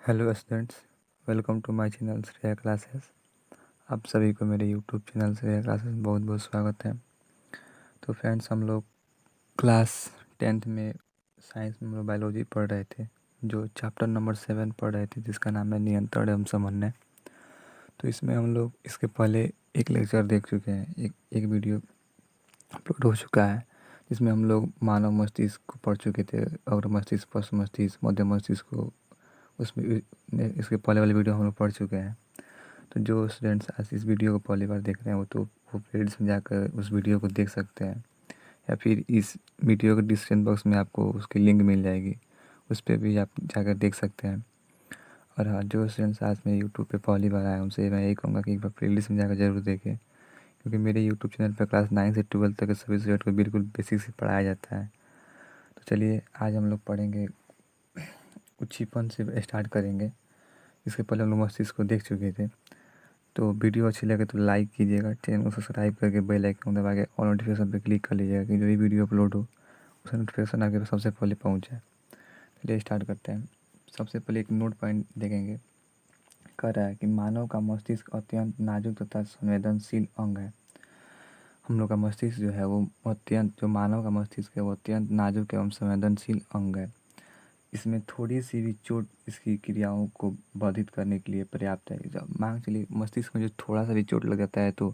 Hello students, welcome to my channel Shreya classes. आप सभी को मेरे यूट्यूब चैनल श्रेया क्लासेस में बहुत बहुत स्वागत है। तो फ्रेंड्स, हम लोग क्लास 10th में साइंस में हम लोग बायोलॉजी पढ़ रहे थे, जो चैप्टर नंबर 7 पढ़ रहे थे, जिसका नाम है नियंत्रण एवं समन्वय। तो इसमें हम लोग इसके पहले एक लेक्चर देख चुके हैं, एक वीडियो अपलोड हो चुका है, जिसमें हम लोग मानव मस्तिष्क को पढ़ चुके थे, अग्र मस्तिष्क, पश्च मस्तिष्क, मध्य मस्तिष्क को। उसमें इसके पहले वाले वीडियो हम लोग पढ़ चुके हैं। तो जो स्टूडेंट्स आज इस वीडियो को पहली बार देख रहे हैं वो प्लेलिस्ट में जाकर उस वीडियो को देख सकते हैं, या फिर इस वीडियो के डिस्क्रिप्शन बॉक्स में आपको उसकी लिंक मिल जाएगी, उस पर भी आप जाकर देख सकते हैं। और हाँ, जो स्टूडेंट्स आज मेरे यूट्यूब पे पहली बार आए उनसे मैं यही कहूँगा कि एक बार प्लेलिस्ट में जाकर जरूर देखें, क्योंकि मेरे यूट्यूब चैनल पर क्लास 9 से 12 तक के सभी सब्जेक्ट को बिल्कुल बेसिक से पढ़ाया जाता है। तो चलिए आज हम लोग पढ़ेंगे, उच्छीपन से स्टार्ट करेंगे। इसके पहले हम लोग मस्तिष्क को देख चुके थे। तो वीडियो अच्छी लगे तो लाइक कीजिएगा, चैनल को सब्सक्राइब करके बेल आइकन दबा के ऑल नोटिफिकेशन पे क्लिक कर लीजिएगा कि जो भी वीडियो अपलोड हो उसका नोटिफिकेशन आपके पास सबसे पहले पहुंच जाए। चलिए स्टार्ट करते हैं। सबसे पहले एक नोट पॉइंट देखेंगे। कह रहा है कि मानव का मस्तिष्क अत्यंत नाजुक तथा संवेदनशील अंग है। हम लोग का मस्तिष्क जो है वो जो मानव का मस्तिष्क है वो अत्यंत नाजुक एवं संवेदनशील अंग है। इसमें थोड़ी सी भी चोट इसकी क्रियाओं को बाधित करने के लिए पर्याप्त है। जब मान के चलिए मस्तिष्क में जो थोड़ा सा भी चोट लग जाता है तो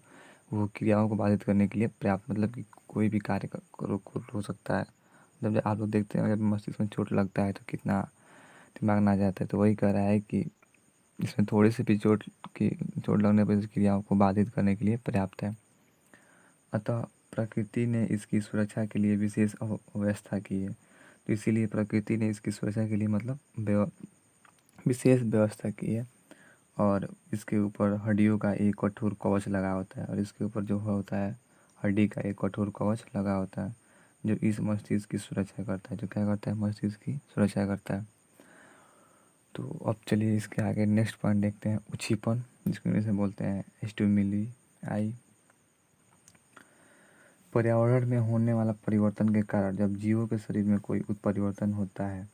वो क्रियाओं को बाधित करने के लिए पर्याप्त, मतलब कि कोई भी कार्य रोक हो सकता है। जब आप लोग देखते हैं जब मस्तिष्क में चोट लगता है तो कितना दिमाग ना जाता है, तो वही कह रहा है कि इसमें थोड़ी सी भी चोट लगने पर इस क्रियाओं को बाधित करने के लिए पर्याप्त है। अतः प्रकृति ने इसकी सुरक्षा के लिए विशेष व्यवस्था की है। तो इसीलिए प्रकृति ने इसकी सुरक्षा के लिए मतलब विशेष व्यवस्था की है। और इसके ऊपर हड्डियों का एक कठोर कवच लगा होता है, और इसके ऊपर जो होता है हड्डी का एक कठोर कवच लगा होता है, जो इस मस्तिष्क की सुरक्षा करता है। जो क्या करता है? मस्तिष्क की सुरक्षा करता है। तो अब चलिए इसके आगे नेक्स्ट पॉइंट देखते हैं, उच्छीपन, जिसको इंग्लिश में बोलते हैं स्टिमुली आई। पर्यावरण में होने वाला परिवर्तन के कारण जब जीवों के शरीर में कोई उत्परिवर्तन होता है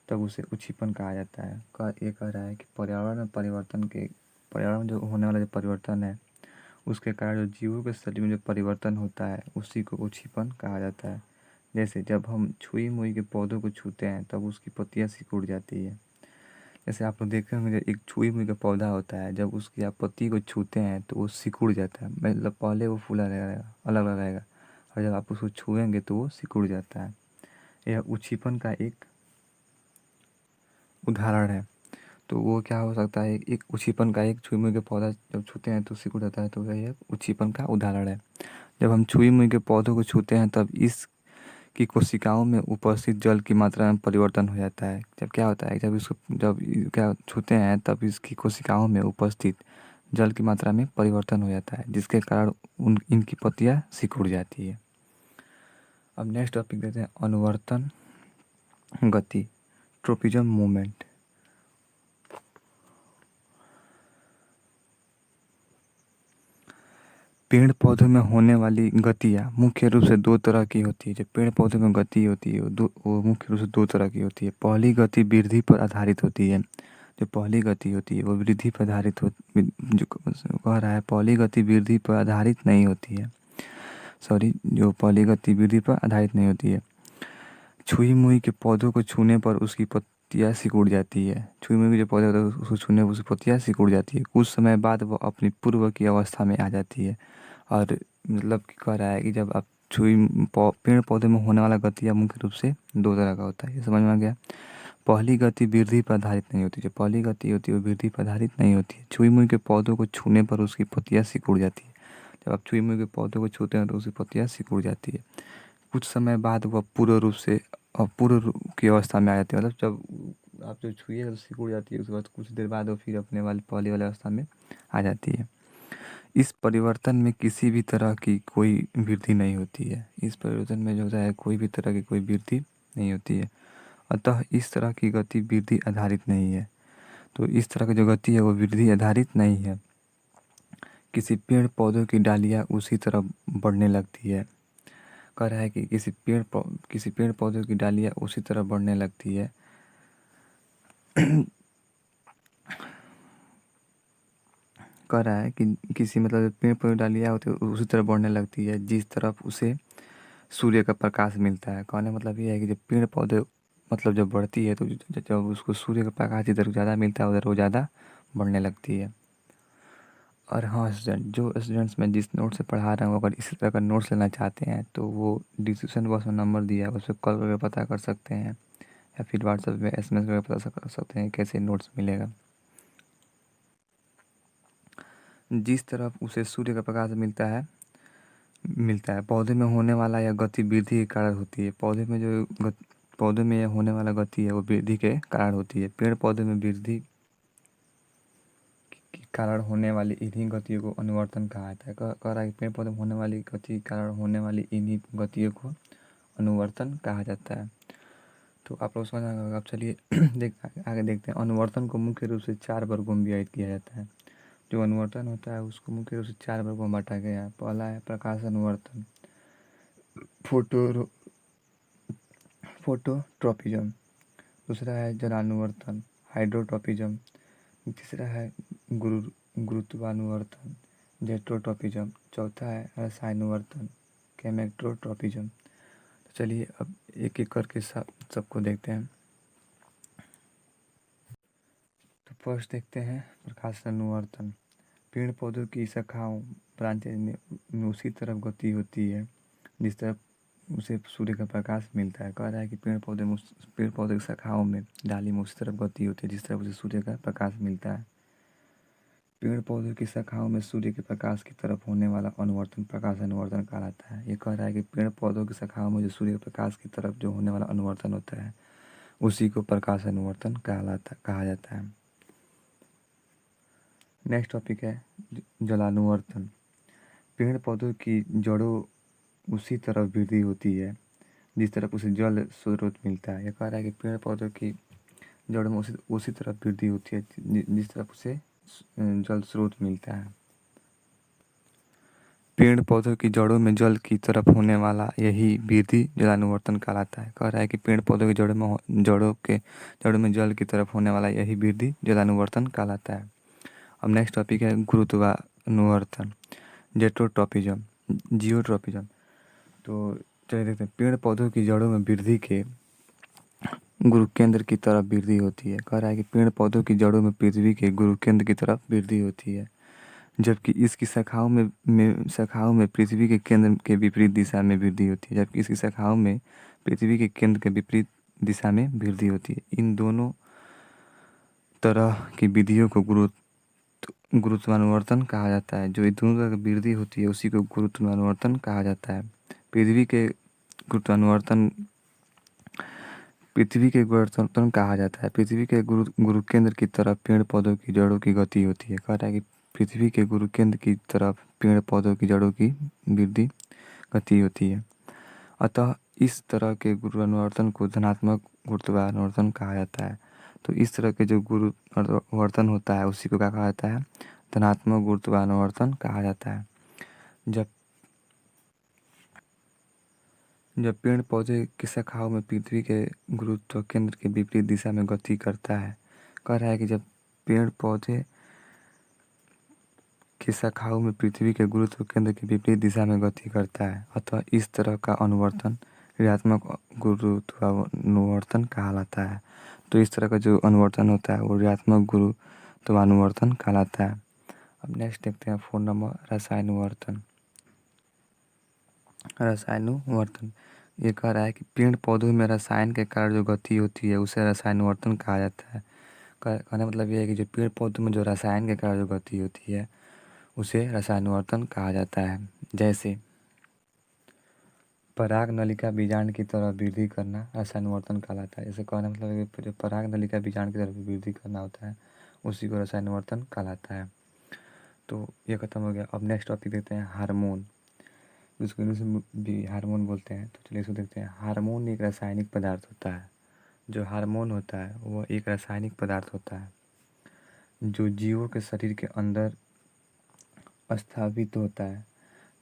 तब उसे उच्छीपन कहा जाता है। ये कह रहा है कि पर्यावरण में जो होने वाला जो परिवर्तन है उसके कारण जो जीवों के शरीर में जो परिवर्तन होता है उसी को उच्छीपन कहा जाता है। जैसे जब हम छुई मुई के पौधों को छूते हैं तब उसकी पत्तियां सिकुड़ जाती है। जैसे आप लोग देखे होंगे, एक छुई मुई का पौधा होता है, जब उसकी आप पत्ती को छूते हैं तो वो सिकुड़ जाता है। मतलब पहले वो फूला रहेगा, अलग अलग रहेगा, और जब आप उसको छुएंगे तो वो सिकुड़ जाता है। यह उच्छीपन का एक उदाहरण है। तो वो क्या हो सकता है? एक उच्छीपन का, एक छुई मुई के पौधा जब छूते हैं तो सिकुड़ जाता है, तो वह एक उच्छीपन का उदाहरण है। जब हम छुई मुई के पौधों को छूते हैं तब इसकी कोशिकाओं में उपस्थित जल की मात्रा में परिवर्तन हो जाता है। जब क्या होता है, जब क्या छूते हैं तब इसकी कोशिकाओं में उपस्थित जल की मात्रा में परिवर्तन हो जाता है, जिसके कारण इनकी पत्तियां सिकुड़ जाती है। अब नेक्स्ट टॉपिक देते हैं, अनुवर्तन गति, ट्रोपिज्म मूवमेंट। पेड़ पौधों में होने वाली गतियाँ मुख्य रूप से दो तरह की होती है। जो पेड़ पौधों में गति होती है वो मुख्य रूप से दो तरह की होती है। पहली गति वृद्धि पर आधारित होती है। जो पहली गति होती है वो वृद्धि पर आधारित जो कह रहा है, पहली गति वृद्धि पर आधारित नहीं होती है। जो पहली गति वृद्धि पर आधारित नहीं होती है। छुई मुई के पौधों को छूने पर उसकी पत्तियां सिकुड़ जाती है। छुई मुई के जो पौधे होते हैं उसको छूने पर उसकी पत्तियां सिकुड़ जाती है। कुछ समय बाद वह अपनी पूर्व की अवस्था में आ जाती है। और मतलब कह रहा है कि जब आप पेड़ पौधे में होने वाला गतियाँ मुख्य रूप से दो तरह का होता है। ये समझ में आ गया? पहली गति वृद्धि पर आधारित नहीं होती। जो पहली गति होती है वो वृद्धि पर आधारित नहीं होती है। छुई मुई के पौधों को छूने पर उसकी पत्तियां सिकुड़ जाती है। जब आप छुई मुई के पौधों को छूते हैं तो उसकी पत्तियां सिकुड़ जाती है। कुछ समय बाद वह पूर्ण रूप की अवस्था में आ जाती है। मतलब जब आप जो छुइएगा तो सिकुड़ जाती है, उसके बाद कुछ देर बाद वो फिर अपने वाली पहले वाली अवस्था में आ जाती है। इस परिवर्तन में किसी भी तरह की कोई वृद्धि नहीं होती है। इस परिवर्तन में जो होता है कोई भी तरह की कोई वृद्धि नहीं होती है। अतः इस तरह की गति वृद्धि आधारित नहीं है। तो इस तरह की जो गति है वो वृद्धि आधारित नहीं है। किसी पेड़ पौधों की डालियाँ उसी तरह बढ़ने लगती है। कह रहा है कि किसी पेड़ पौधों की डालियाँ उसी तरह बढ़ने लगती है कह रहा है कि किसी मतलब पेड़ पौधे डालियाँ होती है उसी तरफ बढ़ने लगती है जिस तरफ उसे सूर्य का प्रकाश मिलता है। कहने मतलब ये है कि जब पेड़ पौधे मतलब जब बढ़ती है तो जब उसको सूर्य का प्रकाश जिधर ज़्यादा मिलता है उधर वो ज़्यादा बढ़ने लगती है। और हाँ स्टूडेंट, जो स्टूडेंट्स मैं जिस नोट से पढ़ा रहा हूँ अगर इसी तरह का नोट्स लेना चाहते हैं तो वो डिस्क्रिप्शन बॉक्स में नंबर दिया है, उस पर कॉल करके पता कर सकते हैं या फिर व्हाट्सएप में SMS करके पता कर सकते हैं कैसे नोट्स मिलेगा। जिस तरफ उसे सूर्य का प्रकाश मिलता है पौधे में होने वाला यह गति वृद्धि के कारण होती है। पौधे में यह होने वाला गति है वो वृद्धि के कारण होती है। पेड़ पौधे में वृद्धि के कारण होने वाली इन्हीं गतियों को अनुवर्तन कहा जाता है। कह रहा है कि पेड़ पौधे में होने वाली गति के कारण होने वाली इन्हीं गतियों को अनुवर्तन कहा जाता है। तो आप लोग समझ आएगा। अब चलिए आगे देखते हैं। अनुवर्तन को मुख्य रूप से 4 वर्गों में विभाजित किया जाता है। जो अनुवर्तन होता है उसको मुख्य रूप से 4 वर्गों में बांटा गया है। पहला है प्रकाश अनुवर्तन, फोटो फोटोट्रॉपिज्म। दूसरा है जलानुवर्तन, हाइड्रोट्रॉपिज्म। तीसरा है गुरुत्वानुवर्तन, जेट्रोट्रॉपिज्म। चौथा है रसायनुवर्तन, केमेक्ट्रोट्रॉपिज्म। तो चलिए अब एक एक करके सबको देखते हैं। तो फर्स्ट देखते हैं प्रकाश अनुवर्तन। पेड़ पौधों की शाखाओं ब्रांचेज में उसी तरफ गति होती है जिस तरफ उसे सूर्य का प्रकाश मिलता है। कह रहा है कि पेड़ पौधे की शाखाओं में डाली में उसी तरफ गति होती है जिस तरफ उसे सूर्य का प्रकाश मिलता है। पेड़ पौधों की शाखाओं में सूर्य के प्रकाश की तरफ होने वाला अनुवर्तन प्रकाश अनुवर्तन कहलाता है। ये कह रहा है कि पेड़ पौधों की शाखाओं में जो सूर्य के प्रकाश की तरफ जो होने वाला अनुवर्तन होता है उसी को प्रकाश अनुवर्तन कहा जाता है। नेक्स्ट टॉपिक है जलानुवर्तन। पेड़ पौधों की जड़ों उसी तरफ वृद्धि होती है जिस तरफ उसे जल स्रोत मिलता है। यह कह रहा है कि पेड़ पौधों की जड़ों में उसी तरफ वृद्धि होती है जिस तरफ उसे जल स्रोत मिलता है। पेड़ पौधों की जड़ों में जल की तरफ होने वाला यही वृद्धि जलानुवर्तन कहलाता है। कह रहा है कि पेड़ पौधों की जड़ों में जल की तरफ होने वाला यही वृद्धि जलानुवर्तन कहलाता है। अब नेक्स्ट टॉपिक है गुरुत्वानुवर्तन, जेट्रोट्रॉपिज्म, जियोट्रॉपिज्म। तो चलिए देखते हैं। पेड़ पौधों की जड़ों में वृद्धि के गुरु केंद्र की तरफ वृद्धि होती है। कह रहा है कि पेड़ पौधों की जड़ों में पृथ्वी के गुरु केंद्र की तरफ वृद्धि होती है जबकि इसकी शाखाओं में पृथ्वी के केंद्र के विपरीत दिशा में वृद्धि होती है। जबकि इसकी शाखाओं में पृथ्वी के केंद्र के विपरीत दिशा में वृद्धि होती है। इन दोनों तरह की विधियों को गुरुत्वानुवर्तन कहा जाता है। जो दोनों तरह की वृद्धि होती है उसी को गुरुत्वानुवर्तन कहा जाता है। गुरुत्वानुवर्तन पृथ्वी के गुरुत्वानुवर्तन कहा जाता है। पृथ्वी के गुरु केंद्र की तरफ पेड़ पौधों की जड़ों की गति होती है। कह रहा है कि पृथ्वी के गुरु केंद्र की तरफ पेड़ पौधों की जड़ों की वृद्धि गति होती है। अतः इस तरह के गुरुत्वानुवर्तन को धनात्मक गुरुत्वानुवर्तन कहा जाता है। तो इस तरह के जो गुरुत्वानुवर्तन होता है उसी को क्या कहा जाता है? धनात्मक गुरुत्वानुवर्तन कहा जाता है। जब पेड़ पौधे की शाखाओं में पृथ्वी के गुरुत्व केंद्र के विपरीत दिशा में गति करता है। कह रहा है कि जब पेड़ पौधे की शाखाओं में पृथ्वी के गुरुत्व केंद्र के विपरीत दिशा में गति करता है अतः इस तरह का अनुवर्तन ऋणात्मक गुरुत्वानुवर्तन कहलाता है। तो इस तरह का जो अनुवर्तन होता है वो ऋणात्मक गुरुत्वानुवर्तन कहलाता है। अब नेक्स्ट देखते हैं 4 नंबर रसायनुवर्तन। रसायनुवर्तन ये कह रहा है कि पेड़ पौधों में रसायन के कारण जो गति होती है उसे रसायनुवर्तन कहा जाता है। कहने मतलब ये है कि जो पेड़ पौधों में जो रसायन के कारण जो गति होती है उसे रसायनुवर्तन कहा जाता है। जैसे पराग नलिका बीजांड की तरफ वृद्धि करना रसायनुवर्तन कहलाता है। जैसे कहने मतलब है कि जो पराग नलिका बीजांड की तरफ वृद्धि करना होता है उसी को रसायनुवर्तन कहलाता है। तो ये खत्म हो गया। अब नेक्स्ट टॉपिक देखते हैं हार्मोन, जिसको इंग्लिश में भी हार्मोन बोलते हैं। तो चलिए इसको देखते हैं। हार्मोन एक रासायनिक पदार्थ होता है। जो हार्मोन होता है वह एक रासायनिक पदार्थ होता है जो जीवों के शरीर के अंदर स्थापित होता है।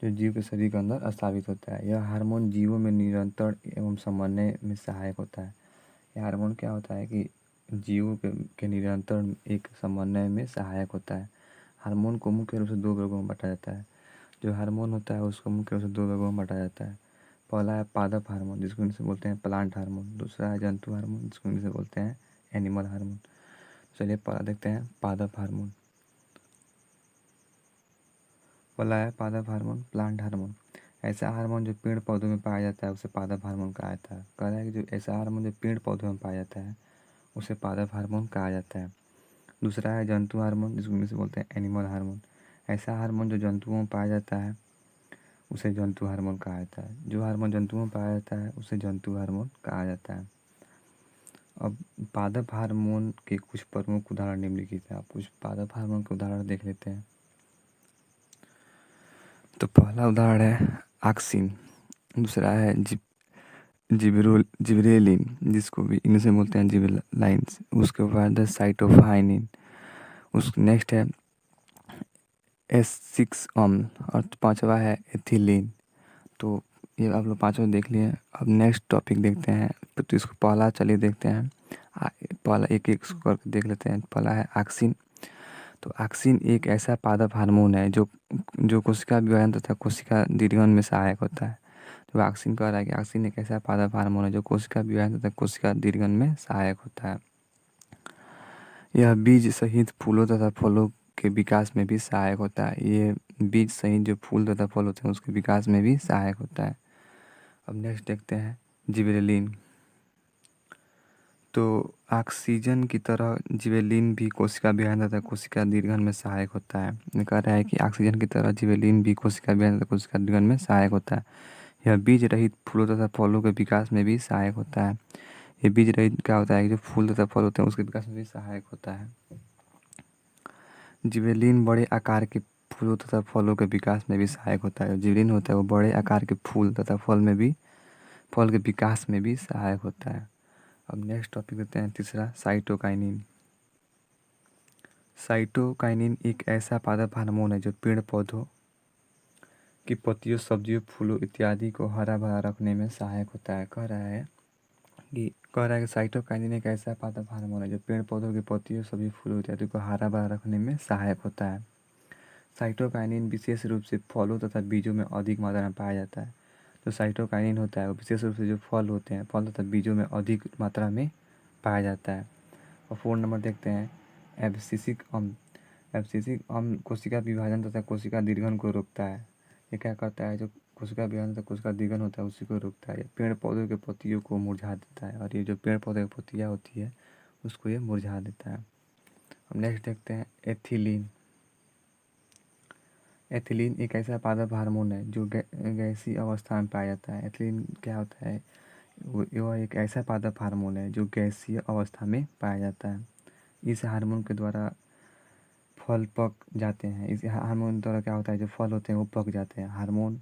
जो जीव के शरीर के अंदर स्थापित होता है। यह हार्मोन जीवों में निरंतर एवं समन्वय में सहायक होता है। यह हार्मोन क्या होता है कि जीवों के निरंतर एक समन्वय में सहायक होता है। हार्मोन को मुख्य रूप से 2 वर्गों में बाँटा जाता है। जो हार्मोन होता है उसको मुख्य रूप से 2 वर्गों में बाँटा जाता है। पहला है पादप हार्मोन, जिसको इंग्लिश में बोलते हैं प्लांट हार्मोन। दूसरा है जंतु हार्मोन, जिसको इंग्लिश में बोलते हैं एनिमल हार्मोन। चलिए पहला देखते हैं पादप हार्मोन। पहला है पादप हार्मोन, प्लांट हार्मोन। ऐसा हार्मोन जो पेड़ पौधों में पाया जाता है उसे पादप हार्मोन कहा जाता है। कह रहा है कि जो ऐसा हार्मोन जो पेड़ पौधों में पाया जाता है उसे पादप हार्मोन कहा जाता है। दूसरा है जंतु हार्मोन, जिसको इंग्लिश में बोलते हैं एनिमल हार्मोन। ऐसा हार्मोन जो जंतुओं में पाया जाता है उसे जंतु हार्मोन कहा जाता है। जो हार्मोन जंतुओं में पाया जाता है उसे जंतु हार्मोन कहा जाता है। अब पादप हार्मोन के कुछ प्रमुख उदाहरण निम्नलिखित हैं। आप कुछ पादप हार्मोन के उदाहरण देख लेते हैं। तो पहला उदाहरण है ऑक्सिन। दूसरा है जिबरेलिन, जिसको भी इंग्लिश में बोलते हैं जिबरेलाइंस। उसके बाद है साइटोकाइनिन। उस नेक्स्ट है S6 अम्ल और पांचवा है एथिलीन। तो ये आप लोग पांचों देख लिए। अब नेक्स्ट टॉपिक देखते हैं। तो इसको पहला चलिए देखते हैं। पहला एक एक करके देख लेते हैं। पहला है ऑक्सिन। तो ऑक्सिन एक ऐसा पादप हार्मोन है जो जो कोशिका विभाजन तथा कोशिका दीर्घन में सहायक होता है। तो ऑक्सिन कह रहा है कि ऑक्सिन एक ऐसा पादप हार्मोन है जो कोशिका विभाजन तथा कोशिका दीर्घन में सहायक होता है। यह बीज सहित फूलों तथा फलों के विकास में भी सहायक होता है। ये बीज सहित जो फूल तथा फल होते हैं उसके विकास में भी सहायक होता है। अब नेक्स्ट देखते हैं जिबरेलिन। तो ऑक्सीजन की तरह जिबरेलिन भी कोशिका विभाजन तथा कोशिका दीर्घन में सहायक होता है। ये कह रहा है कि ऑक्सीजन की तरह जिबरेलिन भी कोशिका विभाजन तथा कोशिका दीर्घन में सहायक होता है। यह बीज रहित फूलों तथा फलों के विकास में भी सहायक होता है। ये बीज रहित क्या होता है कि जो फूल तथा फल होते हैं उसके विकास में भी सहायक होता है। जिबरेलिन बड़े आकार के फूलों तथा फलों के विकास में भी सहायक होता है। जिबरेलिन होता है वो बड़े आकार के फूल तथा फल के विकास में भी सहायक होता है। अब नेक्स्ट टॉपिक देखते हैं तीसरा साइटोकाइनिन। साइटोकाइनिन एक ऐसा पादप हार्मोन है जो पेड़ पौधों की पत्तियों, सब्जियों, फूलों इत्यादि को हरा भरा रखने में सहायक होता है। कह रहा है कि साइटोकाइनिन एक ऐसा पादप हार्मोन है जो पेड़ पौधों की पत्तियों, सभी फूलों इत्यादि को हरा भरा रखने में सहायक होता है। साइटोकाइनिन विशेष रूप से फलों तथा बीजों में अधिक मात्रा में पाया जाता है। जो साइटोकाइनिन होता है वो विशेष रूप से जो फल होते हैं, फल तथा बीजों में अधिक मात्रा में पाया जाता है। और 4 नंबर देखते हैं एब्सिसिक अम्ल। एब्सिसिक अम्ल कोशिका विभाजन तथा कोशिका दीर्घन को रोकता है। ये क्या करता है, जो कोशिका विभाजन तथा कोशिका दीर्घन होता है उसी को रोकता है। पेड़ पौधों के पत्तियों को मुरझा देता है और ये जो पेड़ पौधे की पत्तियाँ होती है उसको ये मुरझा देता है। अब नेक्स्ट देखते हैं एथिलीन। एथिलीन एक ऐसा पादप हार्मोन है जो गैसीय अवस्था में पाया जाता है। एथिलीन क्या होता है, वह एक ऐसा पादप हार्मोन है जो गैसीय अवस्था में पाया जाता है। इस हार्मोन के द्वारा फल पक जाते हैं। इस हार्मोन द्वारा क्या होता है, जो फल होते हैं वो पक जाते हैं। हार्मोन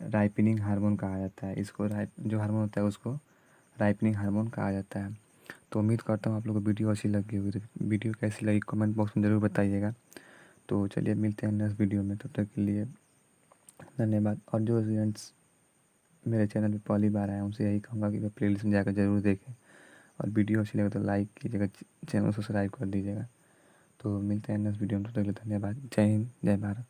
राइपनिंग हार्मोन कहा जाता है। इसको जो हार्मोन होता है उसको राइपनिंग हार्मोन कहा जाता है। तो उम्मीद करता हूँ आप लोगों को वीडियो अच्छी लगी होगी। तो वीडियो कैसी लगी कमेंट बॉक्स में ज़रूर बताइएगा। तो चलिए मिलते हैं नेक्स्ट वीडियो में, तब तक के लिए धन्यवाद। और जो स्टूडेंट्स मेरे चैनल पे पहली बार आए हैं उनसे यही कहूँगा कि वे प्लेलिस्ट में जाकर ज़रूर देखें और वीडियो अच्छी लगे तो लाइक कीजिएगा, चैनल को सब्सक्राइब कर दीजिएगा। तो मिलते हैं नेक्स्ट वीडियो में, तब तक के लिए धन्यवाद। जय हिंद, जय भारत।